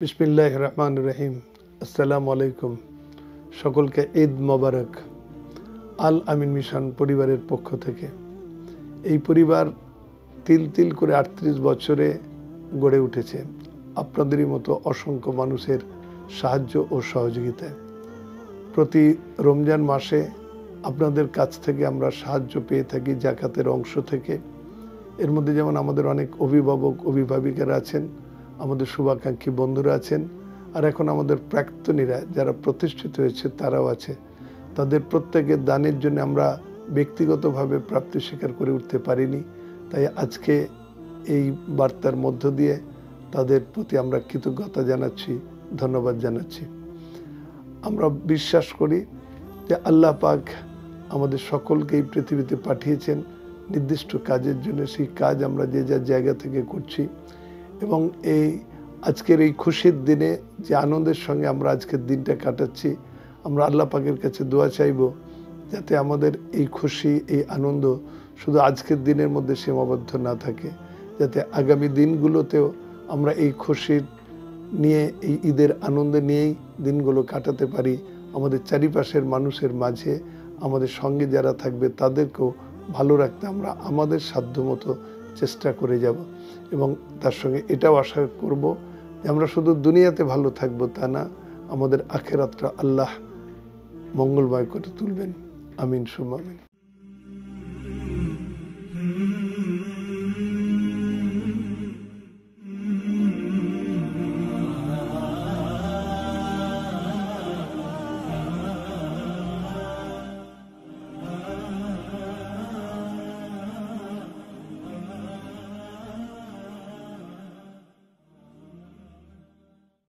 বিসমিল্লাহির রহমানির রহিম। আসসালামু আলাইকুম। সকলকে ঈদ মোবারক। আল আমিন মিশন পরিবারের পক্ষ থেকে। এই পরিবার তিল তিল করে ৩৮ বছরে গড়ে উঠেছে আপনাদেরই মতো অসংখ্য মানুষের সাহায্য ও সহযোগিতায়। প্রতি রমজান মাসে আপনাদের কাছ থেকে আমরা সাহায্য পেয়ে থাকি জাকাতের অংশ থেকে। এর মধ্যে যেমন আমাদের অনেক অভিভাবক অভিভাবিকারা আছেন, আমাদের শুভাকাঙ্ক্ষী বন্ধুরা আছেন, আর এখন আমাদের প্রাক্তনীরা যারা প্রতিষ্ঠিত হয়েছে তারাও আছে। তাদের প্রত্যেকের দানের জন্য আমরা ব্যক্তিগতভাবে প্রাপ্তি স্বীকার করে উঠতে পারিনি, তাই আজকে এই বার্তার মধ্য দিয়ে তাদের প্রতি আমরা কৃতজ্ঞতা জানাচ্ছি, ধন্যবাদ জানাচ্ছি। আমরা বিশ্বাস করি যে আল্লাহ পাক আমাদের সকলকে এই পৃথিবীতে পাঠিয়েছেন নির্দিষ্ট কাজের জন্য। সেই কাজ আমরা যে যার জায়গা থেকে করছি এবং এই আজকের এই খুশির দিনে যে আনন্দের সঙ্গে আমরা আজকের দিনটা কাটাচ্ছি, আমরা আল্লাহ পাকের কাছে দোয়া চাইব যাতে আমাদের এই খুশি এই আনন্দ শুধু আজকের দিনের মধ্যে সীমাবদ্ধ না থাকে, যাতে আগামী দিনগুলোতেও আমরা এই খুশির নিয়ে এই ঈদের আনন্দ নিয়েই দিনগুলো কাটাতে পারি। আমাদের চারিপাশের মানুষের মাঝে আমাদের সঙ্গে যারা থাকবে তাদেরকেও ভালো রাখতে আমরা আমাদের সাধ্যমতো চেষ্টা করে যাব এবং তার সঙ্গে এটাও আশা করব যে আমরা শুধু দুনিয়াতে ভালো থাকবো তা না, আমাদের আখিরাতটা আল্লাহ মঙ্গলময় করে তুলবেন। আমিন সুম্মা আমিন।